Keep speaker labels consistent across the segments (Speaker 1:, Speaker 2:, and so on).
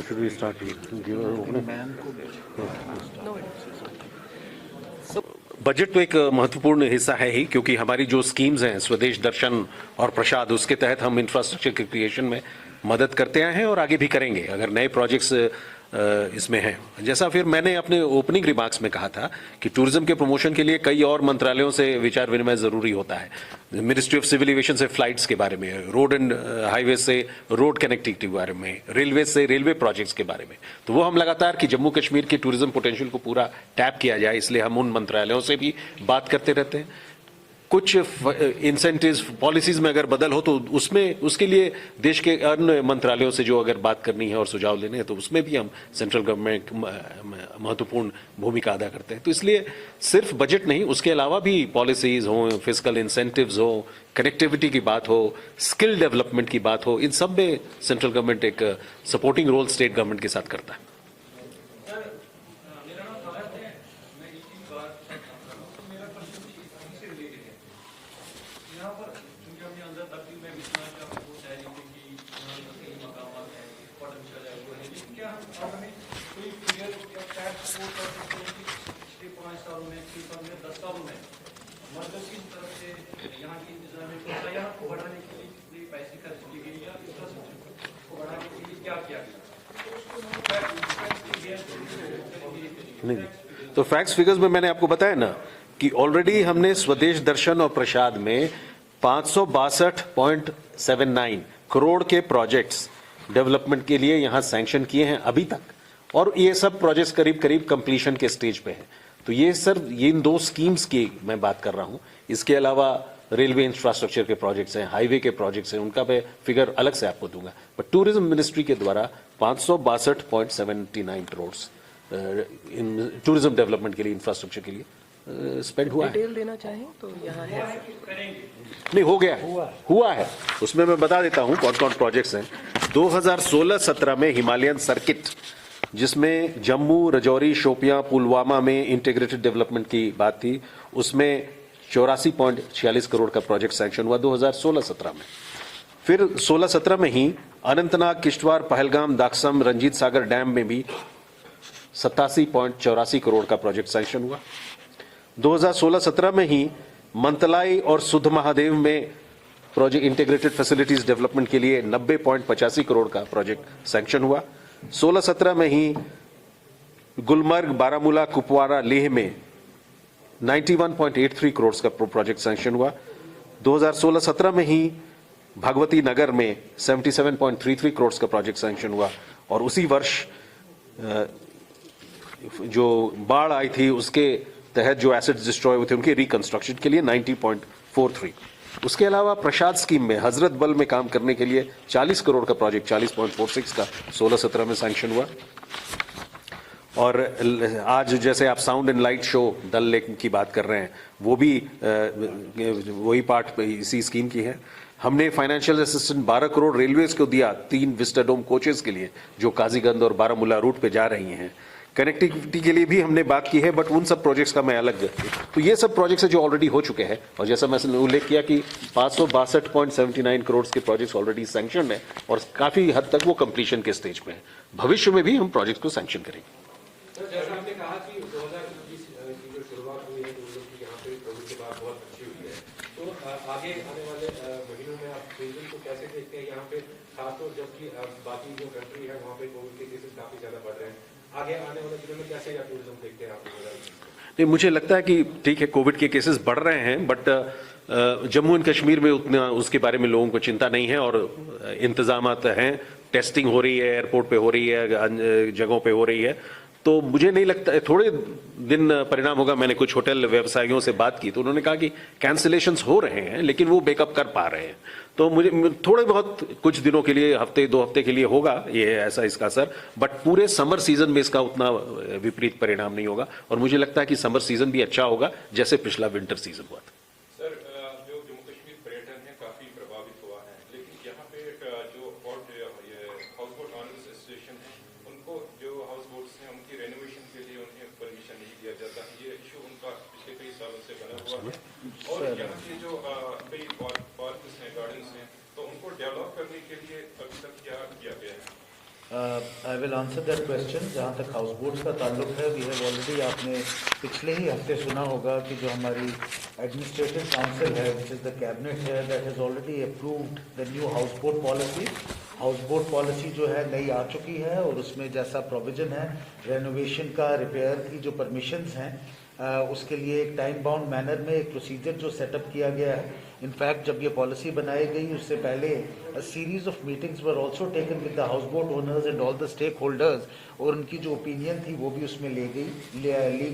Speaker 1: should we start? Budget तो एक महत्वपूर्ण हिस्सा है ही, क्योंकि हमारी जो स्कीम्स हैं स्वदेश दर्शन और प्रसाद, उसके तहत हम इंफ्रास्ट्रक्चर के क्रिएशन में मदद करते आए हैं और आगे भी करेंगे अगर नए प्रोजेक्ट्स इसमें हैं। जैसा फिर मैंने अपने ओपनिंग रिमार्क्स में कहा था कि टूरिज्म के प्रमोशन के लिए कई और मंत्रालयों से विचार विनिमय जरूरी होता है। मिनिस्ट्री ऑफ सिविल एविएशन से फ्लाइट्स के बारे में, रोड एंड हाईवे से रोड कनेक्टिविटी के बारे में, रेलवे से रेलवे प्रोजेक्ट्स के बारे में, तो वो हम लगातार कि जम्मू कश्मीर के टूरिज्म पोटेंशियल को पूरा टैप किया जाए, इसलिए हम उन मंत्रालयों से भी बात करते रहते हैं। कुछ इंसेंटिव्स पॉलिसीज में अगर बदल हो तो उसमें उसके लिए देश के अन्य मंत्रालयों से जो अगर बात करनी है और सुझाव लेने हैं तो उसमें भी हम सेंट्रल गवर्नमेंट महत्वपूर्ण भूमिका अदा करते हैं। तो इसलिए सिर्फ बजट नहीं, उसके अलावा भी पॉलिसीज हो, फिस्कल इंसेंटिव्स हो, कनेक्टिविटी की बात हो, स्किल डेवलपमेंट की बात हो, इन सब में सेंट्रल गवर्नमेंट एक सपोर्टिंग रोल स्टेट गवर्नमेंट के साथ करता है। नहीं, तो फैक्ट्स फिगर्स में मैंने आपको बताया ना कि ऑलरेडी हमने स्वदेश दर्शन और प्रसाद में 562.79 करोड़ के प्रोजेक्ट्स डेवलपमेंट के लिए यहां सैंक्शन किए हैं अभी तक, और ये सब प्रोजेक्ट्स करीब करीब कंप्लीशन के स्टेज पे हैं। तो ये सर ये इन दो स्कीम्स की मैं बात कर रहा हूं। इसके अलावा रेलवे इंफ्रास्ट्रक्चर के प्रोजेक्ट्स हैं, हाईवे के प्रोजेक्ट्स हैं, उनका मैं फिगर अलग से आपको दूंगा। बट टूरिज्म मिनिस्ट्री के द्वारा 562.79 करोड़ इन टूरिज्म डेवलपमेंट के लिए, इंफ्रास्ट्रक्चर के लिए स्पेंड हुआ है।
Speaker 2: डिटेल देना चाहें तो यहाँ है।
Speaker 1: नहीं, हो गया, हुआ है। उसमें मैं बता देता हूं कौन कौन प्रोजेक्ट्स हैं। 2016-17 में हिमालयन सर्किट, जिसमें जम्मू, राजौरी, शोपियां, पुलवामा में इंटीग्रेटेड डेवलपमेंट की बात थी, उसमें 84.46 करोड़ का प्रोजेक्ट सैंक्शन हुआ 2016-17 में। फिर 16-17 में ही अनंतनाग, किश्तवाड़, पहलगाम, दाक्सम, रंजीत सागर डैम में भी 87.84 करोड़ का प्रोजेक्ट सैंक्शन हुआ। 2016-17 में ही मंतलाई और सुध महादेव में प्रोजेक्ट इंटीग्रेटेड फैसिलिटीज डेवलपमेंट के लिए 90.85 करोड़ का प्रोजेक्ट सैंक्शन हुआ। 16-17 में ही गुलमर्ग, बारामूला, कुपवारा, लेह में 91.83 करोड़ का प्रोजेक्ट सैंक्शन हुआ। 2016-17 में ही भगवती नगर में 77.33 करोड़ का प्रोजेक्ट सैंक्शन हुआ। और उसी वर्ष जो बाढ़ आई थी उसके तहत जो एसेट्स डिस्ट्रॉय हुए थे उनके रिकंस्ट्रक्शन के लिए 90.43। उसके अलावा प्रसाद स्कीम में हजरत बल में काम करने के लिए 40 करोड़ का प्रोजेक्ट 40.46 का 16-17 में सैंक्शन हुआ। और आज जैसे आप sound and light show Dal lake की बात कर रहे हैं, वो भी वही पार्ट इसी स्कीम की है। हमने फाइनेंशियल असिस्टेंस 12 करोड़ रेलवेज को दिया 3 विस्टाडोम कोचेस के लिए जो काजीगंज और बारामूला रूट पे जा रही हैं। कनेक्टिविटी के लिए भी हमने बात की है, बट उन सब प्रोजेक्ट्स का मैं अलग, तो ये सब प्रोजेक्ट्स है जो ऑलरेडी हो चुके हैं। और जैसा मैंने उल्लेख किया कि 562.79 करोड़ के प्रोजेक्ट्स ऑलरेडी सैंक्शन है और काफी हद तक वो कंप्लीशन के स्टेज पे है। भविष्य में भी हम प्रोजेक्ट को सैंक्शन करेंगे।
Speaker 3: जैसा आपने कहा कि 2021 की जो शुरुआत हुई है टूरिज्म की, यहाँ पे कोविड के बाद बहुत अच्छी हुई है, तो आगे आने वाले महीनों में आप टूरिज्म को कैसे देखते हैं यहाँ पे, खासतौर जबकि बाकी जो कंट्री है वहाँ पे कोविड के केसेस काफी ज्यादा बढ़ रहे हैं, आगे आने वाले दिनों में कैसे या टूरिज्म देखते हैं आप?
Speaker 1: नहीं, मुझे लगता है कि ठीक है कोविड के केसेस बढ़ रहे हैं, बट जम्मू एंड कश्मीर में उतना उसके बारे में लोगों को चिंता नहीं है और इंतजामात हैं, टेस्टिंग हो रही है, एयरपोर्ट पे हो रही है, जगहों पे हो रही है। तो मुझे नहीं लगता, थोड़े दिन परिणाम होगा। मैंने कुछ होटल व्यवसायियों से बात की तो उन्होंने कहा कि कैंसिलेशंस हो रहे हैं लेकिन वो बैकअप कर पा रहे हैं। तो मुझे थोड़े बहुत कुछ दिनों के लिए, हफ्ते 2 हफ्ते के लिए होगा ये ऐसा इसका असर, बट पूरे समर सीजन में इसका उतना विपरीत परिणाम नहीं होगा। और मुझे लगता है कि समर सीजन भी अच्छा होगा जैसे पिछला विंटर सीजन हुआ था।
Speaker 4: सर, जो जम्मू कश्मीर पर्यटन है काफी प्रभावित हुआ है, लेकिन यहाँ पे जो हाउस बोट ऑनर्स एसोसिएशन है उनको, जो हाउस बोट्स हैं उनकी रेनोवेशन के लिए उन्हें परमिशन नहीं दिया जाता है। ये इशू उनका पिछले कई सालों से बना हुआ है। और यहाँ के जो कई पार्क्स हैं, गार्डन्स हैं, तो उनको डेवलप करने के लिए अभी तक क्या किया गया है?
Speaker 5: I will answer that question. जहाँ तक हाउस बोट्स का ताल्लुक है, वी हैव ऑलरेडी, आपने पिछले ही हफ्ते सुना होगा कि जो हमारी एडमिनिस्ट्रेटिव काउंसिल है, विच इज़ द कैबिनेट है, that has already approved the new house boat policy. House boat policy जो है नई आ चुकी है और उसमें जैसा प्रोविजन है रेनोवेशन का, रिपेयर की जो परमिशंस हैं, उसके लिए एक टाइम बाउंड मैनर में एक प्रोसीजर जो सेटअप किया गया है। इनफैक्ट जब ये पॉलिसी बनाई गई उससे पहले series of meetings were also taken with the house boat owners and all the stake holders, और उनकी जो ओपिनियन थी वो भी उसमें ली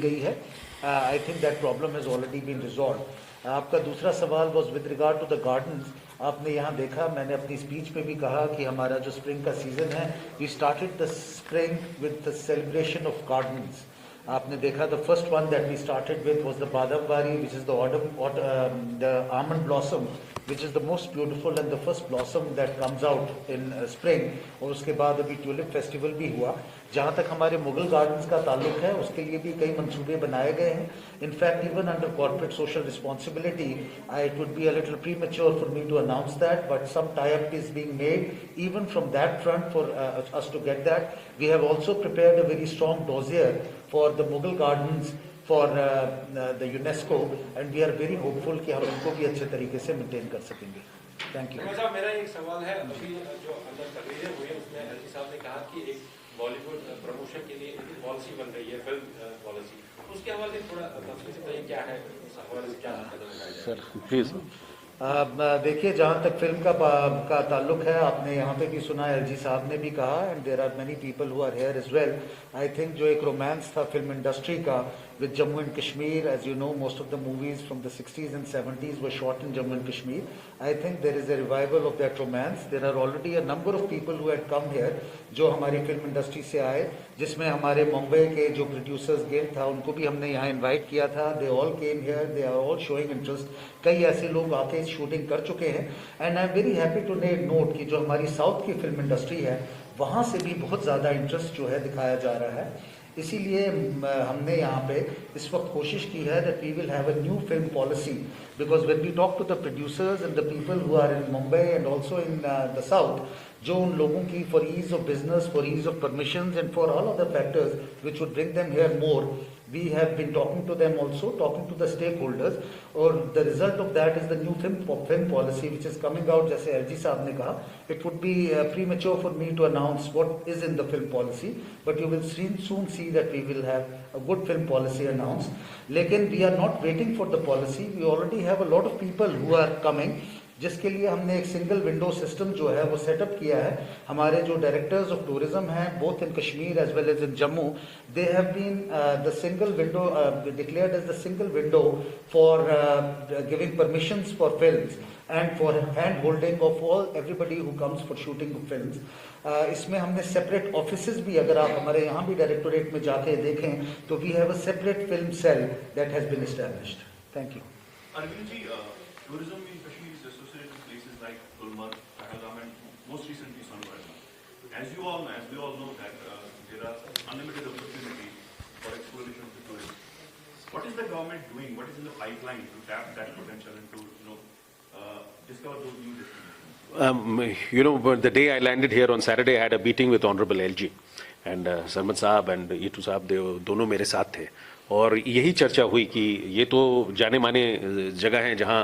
Speaker 5: गई है। I think that problem has already been resolve. आपका दूसरा सवाल was with regard to the gardens. आपने यहाँ देखा, मैंने अपनी स्पीच में भी कहा कि हमारा जो स्प्रिंग का सीज़न है, we started the spring with the celebration of gardens. आपने देखा the first one that we started with was the Badamwari, which is the almond blossom, which is the most beautiful and the first blossom that comes out in spring। और उसके बाद अभी tulip festival भी हुआ। जहाँ तक हमारे मुगल गार्डन्स का ताल्लुक है, उसके लिए भी कई मंसूबे बनाए गए हैं। In fact even under corporate social responsibility, it would be a little premature for me to announce that, but some tie up is being made even from that front for us to get that. We have also prepared a very strong dossier for the Mughal gardens for the UNESCO, and we are very hopeful कि हम इनको भी अच्छे तरीके से maintain कर सकेंगे। Thank you.
Speaker 3: साहब, मेरा एक सवाल है, अभी जो अंदर तकरीरें हुई है उसमें एलजी साहब ने कहा कि एक बॉलीवुड प्रमोशन के लिए एक पॉलिसी बन रही है, फिल्म पॉलिसी, उसके हवाले से थोड़ा तफसील से बताइए क्या है, उस हवाले से क्या कदम उठाया जाए।
Speaker 1: Sir please.
Speaker 5: देखिए, जहाँ तक फिल्म का ताल्लुक है, आपने यहाँ पे भी सुना, एलजी साहब ने भी कहा, and there are many people who are here as well. I think जो एक रोमांस था फिल्म इंडस्ट्री का with Jammu and Kashmir, as you know, most of the movies from the 60s and 70s were shot in Jammu and Kashmir. I think there is a revival of that romance. There are already a number of people who had come here, जो हमारी film industry से आए, जिसमें हमारे मुंबई के जो producers guild था उनको भी हमने यहाँ इनवाइट किया था। They all came here, they are all showing interest. कई ऐसे लोग आके शूटिंग कर चुके हैं, and I am very happy to note कि जो हमारी साउथ की फिल्म इंडस्ट्री है, वहाँ से भी बहुत ज़्यादा इंटरेस्ट जो है दिखाया जा रहा है। इसीलिए हमने यहाँ पे इस वक्त कोशिश की है that we will have a new film policy, because when we talk to the producers and the people who are in Mumbai and also in the south, जो उन लोगों की for ease of business, for ease of permissions and for all other factors which would bring them here more, we have been talking to them also, talking to the stakeholders, or the result of that is the new film policy which is coming out. जैसे LG साहब ने कहा, it would be premature for me to announce what is in the film policy, but you will soon see that we will have a good film policy announced. लेकिन we are not waiting for the policy, we already have a lot of people who are coming, जिसके लिए हमने एक single window system जो है वो setup किया है। हमारे जो डायरेक्टर्स ऑफ टूरिज्म हैं, both in Kashmir as well as in Jammu, they have been the single window declared as the single window for giving permissions for films and for hand holding of all everybody who comes for shooting of films. इसमें हमने separate offices भी, अगर आप हमारे यहाँ भी directorate में जाके देखें तो we have a separate film cell that has been established. Thank you.
Speaker 6: Arvind ji, tourism in Kashmir is associated with places like Gulmarg, Pahalgam, and most recently Sonmarg. As we all know that there are unlimited opportunities for exploration of the tourism. What is the government doing? What is in the pipeline to tap that potential and to discover those new destinations?
Speaker 1: The day I landed here on Saturday, I had a meeting with Honorable LG and Sarmad साहब and ईटू साहब, दोनों मेरे साथ थे, और यही चर्चा हुई कि ये तो जाने माने जगह हैं जहाँ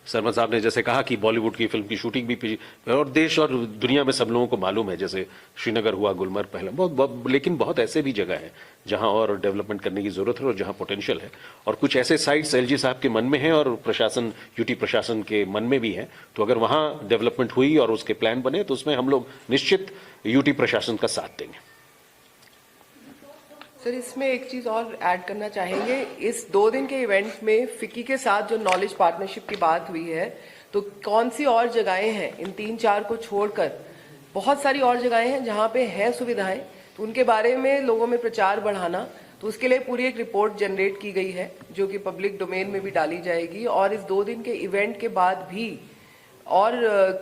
Speaker 1: सरमद साहब ने जैसे कहा कि बॉलीवुड की फिल्म की शूटिंग भी, और देश और दुनिया में सब लोगों को मालूम है, जैसे श्रीनगर हुआ, गुलमर्ग, पहला लेकिन बहुत ऐसे भी जगह हैं जहां और डेवलपमेंट करने की जरूरत है और जहां पोटेंशियल है, और कुछ ऐसे साइट्स एलजी साहब के मन में हैं और प्रशासन, यूटी प्रशासन के मन में भी है। तो अगर वहां डेवलपमेंट हुई और उसके प्लान बने तो उसमें हम लोग निश्चित यूटी प्रशासन का साथ देंगे।
Speaker 2: सर, इसमें एक चीज और ऐड करना चाहेंगे। इस 2 दिन के इवेंट में फिक्की के साथ जो नॉलेज पार्टनरशिप की बात हुई है, तो कौन सी और जगहें हैं, इन 3-4 को छोड़कर बहुत सारी और जगहें हैं जहां पे हैं सुविधाएं, तो उनके बारे में लोगों में प्रचार बढ़ाना, तो उसके लिए पूरी एक रिपोर्ट जनरेट की गई है जो कि पब्लिक डोमेन में भी डाली जाएगी, और इस 2 दिन के इवेंट के बाद भी और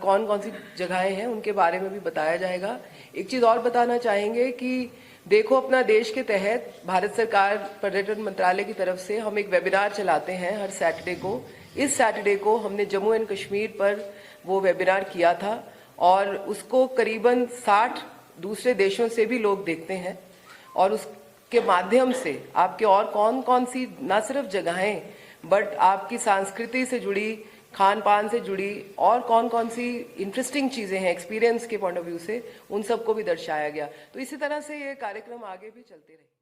Speaker 2: कौन कौन सी जगहें हैं उनके बारे में भी बताया जाएगा। एक चीज और बताना चाहेंगे कि देखो अपना देश के तहत भारत सरकार पर्यटन मंत्रालय की तरफ से हम एक वेबिनार चलाते हैं हर सैटरडे को। इस सैटरडे को हमने जम्मू एंड कश्मीर पर वो वेबिनार किया था, और उसको करीबन 60 दूसरे देशों से भी लोग देखते हैं और उसके माध्यम से आपके और कौन कौन सी न सिर्फ जगहें बट आपकी संस्कृति से जुड़ी, खान पान से जुड़ी और कौन कौन सी इंटरेस्टिंग चीज़ें हैं एक्सपीरियंस के पॉइंट ऑफ व्यू से, उन सबको भी दर्शाया गया। तो इसी तरह से ये कार्यक्रम आगे भी चलते रहे।